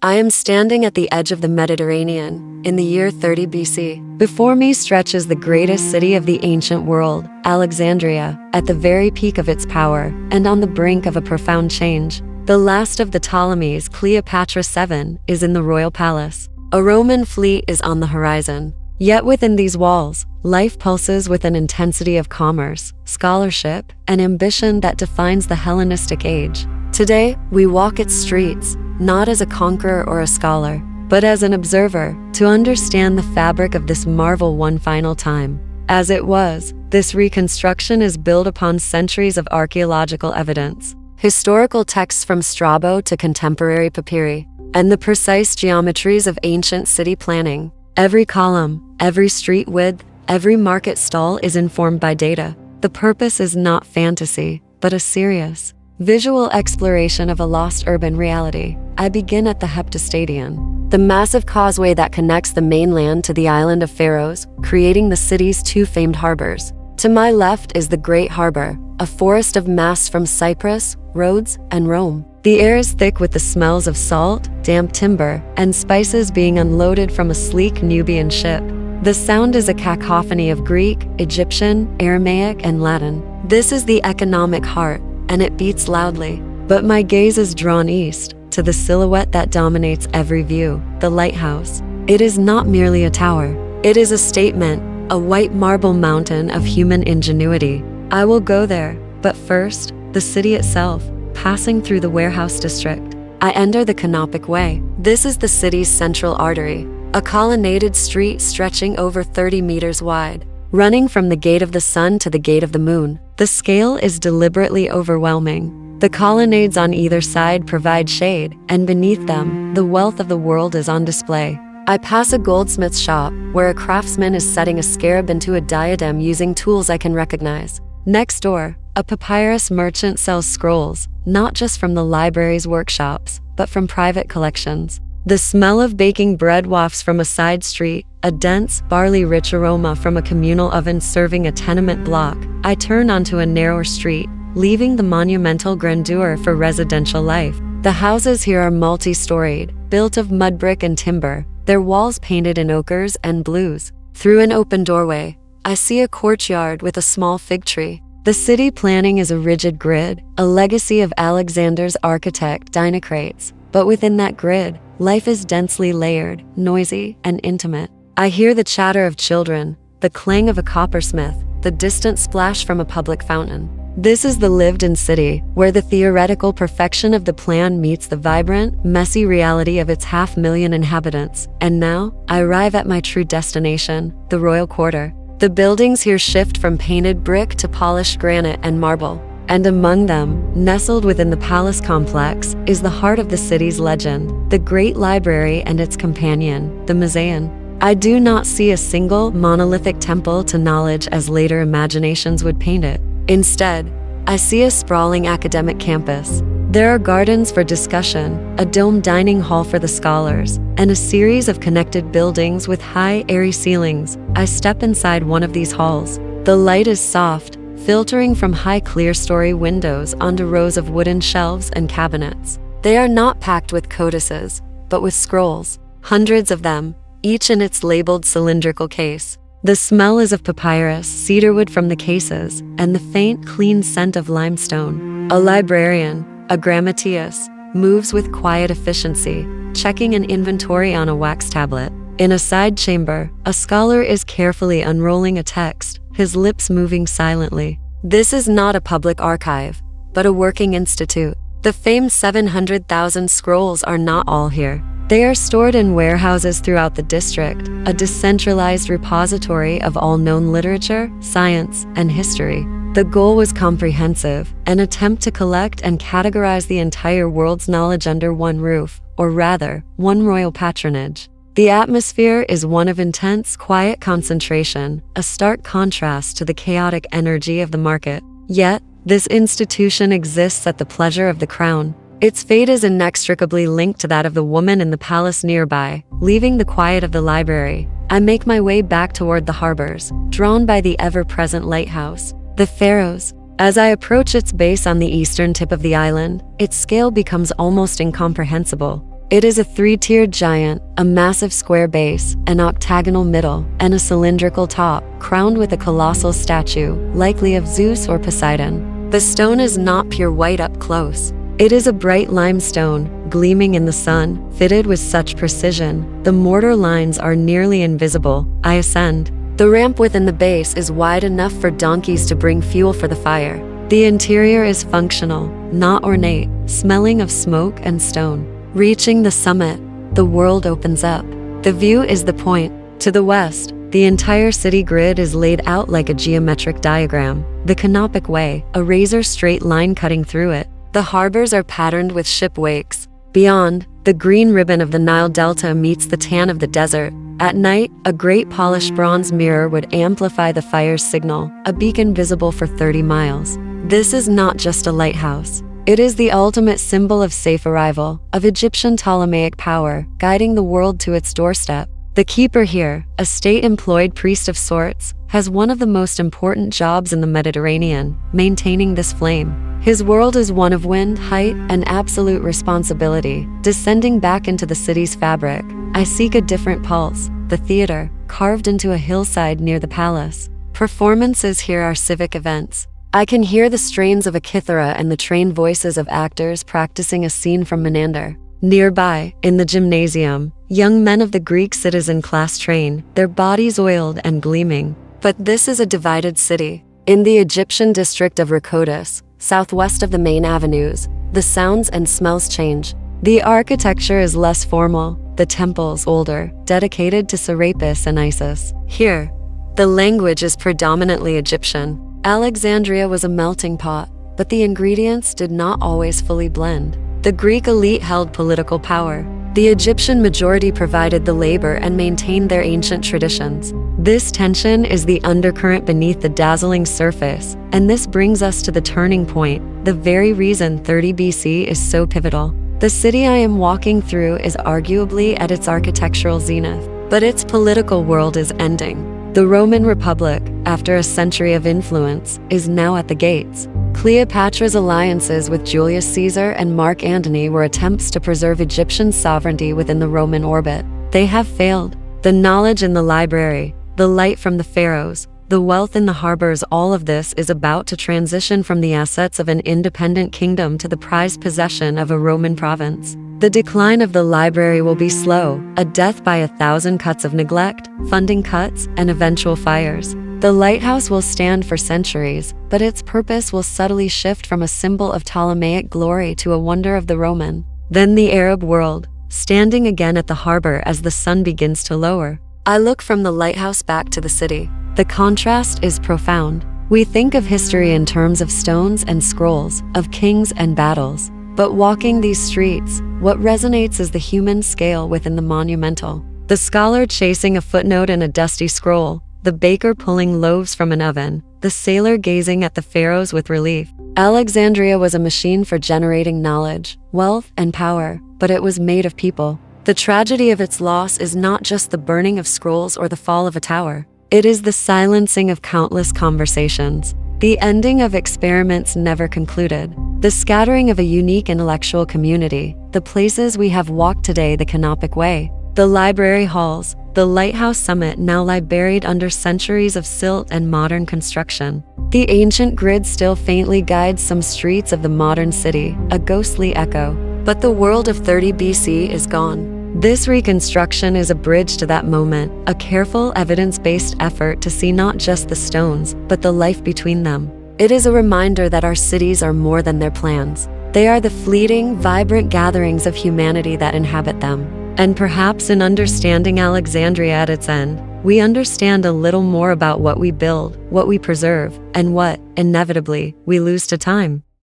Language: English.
I am standing at the edge of the Mediterranean, in the year 30 BC. Before me stretches the greatest city of the ancient world, Alexandria, at the very peak of its power, and on the brink of a profound change. The last of the Ptolemies, Cleopatra VII, is in the royal palace. A Roman fleet is on the horizon. Yet within these walls, life pulses with an intensity of commerce, scholarship, and ambition that defines the Hellenistic Age. Today, we walk its streets, not as a conqueror or a scholar, but as an observer, to understand the fabric of this marvel one final time. As it was, this reconstruction is built upon centuries of archaeological evidence, historical texts from Strabo to contemporary papyri, and the precise geometries of ancient city planning. Every column, every street width, every market stall is informed by data. The purpose is not fantasy, but a serious, visual exploration of a lost urban reality. I begin at the Heptastadion, the massive causeway that connects the mainland to the island of Pharos, creating the city's two famed harbors. To my left is the Great Harbor, a forest of masts from Cyprus, Rhodes, and Rome. The air is thick with the smells of salt, damp timber, and spices being unloaded from a sleek Nubian ship. The sound is a cacophony of Greek, Egyptian, Aramaic, and Latin. This is the economic heart, and it beats loudly. But my gaze is drawn east, to the silhouette that dominates every view, the lighthouse. It is not merely a tower. It is a statement, a white marble mountain of human ingenuity. I will go there, but first, the city itself, passing through the warehouse district. I enter the Canopic Way. This is the city's central artery, a colonnaded street stretching over 30 meters wide, running from the Gate of the Sun to the Gate of the Moon. The scale is deliberately overwhelming. The colonnades on either side provide shade, and beneath them, the wealth of the world is on display. I pass a goldsmith's shop, where a craftsman is setting a scarab into a diadem using tools I can recognize. Next door, a papyrus merchant sells scrolls, not just from the library's workshops, but from private collections. The smell of baking bread wafts from a side street, a dense, barley-rich aroma from a communal oven serving a tenement block. I turn onto a narrower street, leaving the monumental grandeur for residential life. The houses here are multi-storied, built of mud brick and timber, their walls painted in ochres and blues. Through an open doorway, I see a courtyard with a small fig tree. The city planning is a rigid grid, a legacy of Alexander's architect Dinocrates. But within that grid, life is densely layered, noisy, and intimate. I hear the chatter of children, the clang of a coppersmith, the distant splash from a public fountain. This is the lived-in city, where the theoretical perfection of the plan meets the vibrant, messy reality of its 500,000 inhabitants. And now, I arrive at my true destination, the Royal Quarter. The buildings here shift from painted brick to polished granite and marble. And among them, nestled within the palace complex, is the heart of the city's legend, the Great Library and its companion, the Museum. I do not see a single monolithic temple to knowledge as later imaginations would paint it. Instead, I see a sprawling academic campus. There are gardens for discussion, a domed dining hall for the scholars, and a series of connected buildings with high, airy ceilings. I step inside one of these halls. The light is soft, filtering from high clear-story windows onto rows of wooden shelves and cabinets. They are not packed with codices, but with scrolls, hundreds of them, each in its labeled cylindrical case. The smell is of papyrus, cedarwood from the cases, and the faint, clean scent of limestone. A librarian, a grammateus, moves with quiet efficiency, checking an inventory on a wax tablet. In a side chamber, a scholar is carefully unrolling a text, his lips moving silently. This is not a public archive, but a working institute. The famed 700,000 scrolls are not all here. They are stored in warehouses throughout the district, a decentralized repository of all known literature, science, and history. The goal was comprehensive, an attempt to collect and categorize the entire world's knowledge under one roof, or rather, one royal patronage. The atmosphere is one of intense, quiet concentration, a stark contrast to the chaotic energy of the market. Yet, this institution exists at the pleasure of the crown. Its fate is inextricably linked to that of the woman in the palace nearby. Leaving the quiet of the library, I make my way back toward the harbors, drawn by the ever-present lighthouse, the Pharos. As I approach its base on the eastern tip of the island, its scale becomes almost incomprehensible. It is a three-tiered giant, a massive square base, an octagonal middle, and a cylindrical top, crowned with a colossal statue, likely of Zeus or Poseidon. The stone is not pure white up close. It is a bright limestone, gleaming in the sun, fitted with such precision, the mortar lines are nearly invisible. I ascend. The ramp within the base is wide enough for donkeys to bring fuel for the fire. The interior is functional, not ornate, smelling of smoke and stone. Reaching the summit, the world opens up. The view is the point. To the west, the entire city grid is laid out like a geometric diagram. The Canopic Way, a razor-straight line cutting through it. The harbors are patterned with ship wakes. Beyond, the green ribbon of the Nile Delta meets the tan of the desert. At night, a great polished bronze mirror would amplify the fire's signal, a beacon visible for 30 miles. This is not just a lighthouse. It is the ultimate symbol of safe arrival, of Egyptian Ptolemaic power, guiding the world to its doorstep. The keeper here, a state-employed priest of sorts, has one of the most important jobs in the Mediterranean, maintaining this flame. His world is one of wind, height, and absolute responsibility, descending back into the city's fabric. I seek a different pulse, the theater, carved into a hillside near the palace. Performances here are civic events. I can hear the strains of a kithara and the trained voices of actors practicing a scene from Menander. Nearby, in the gymnasium, young men of the Greek citizen class train, their bodies oiled and gleaming. But this is a divided city. In the Egyptian district of Rhodotis, southwest of the main avenues, the sounds and smells change. The architecture is less formal, the temples older, dedicated to Serapis and Isis. Here, the language is predominantly Egyptian. Alexandria was a melting pot, but the ingredients did not always fully blend. The Greek elite held political power. The Egyptian majority provided the labor and maintained their ancient traditions. This tension is the undercurrent beneath the dazzling surface, and this brings us to the turning point, the very reason 30 BC is so pivotal. The city I am walking through is arguably at its architectural zenith, but its political world is ending. The Roman Republic, after a century of influence, is now at the gates. Cleopatra's alliances with Julius Caesar and Mark Antony were attempts to preserve Egyptian sovereignty within the Roman orbit. They have failed. The knowledge in the library, the light from the pharaohs, the wealth in the harbors, all of this is about to transition from the assets of an independent kingdom to the prized possession of a Roman province. The decline of the library will be slow, a death by 1,000 cuts of neglect, funding cuts, and eventual fires. The lighthouse will stand for centuries, but its purpose will subtly shift from a symbol of Ptolemaic glory to a wonder of the Roman. Then the Arab world, standing again at the harbor as the sun begins to lower. I look from the lighthouse back to the city. The contrast is profound. We think of history in terms of stones and scrolls, of kings and battles. But walking these streets, what resonates is the human scale within the monumental. The scholar chasing a footnote in a dusty scroll, the baker pulling loaves from an oven, the sailor gazing at the pharaohs with relief. Alexandria was a machine for generating knowledge, wealth, and power, but it was made of people. The tragedy of its loss is not just the burning of scrolls or the fall of a tower. It is the silencing of countless conversations. The ending of experiments never concluded. The scattering of a unique intellectual community, the places we have walked today, the Canopic Way, the library halls, the lighthouse summit now lie buried under centuries of silt and modern construction. The ancient grid still faintly guides some streets of the modern city, a ghostly echo. But the world of 30 BC is gone. This reconstruction is a bridge to that moment, a careful, evidence-based effort to see not just the stones, but the life between them. It is a reminder that our cities are more than their plans. They are the fleeting, vibrant gatherings of humanity that inhabit them. And perhaps in understanding Alexandria at its end, we understand a little more about what we build, what we preserve, and what, inevitably, we lose to time.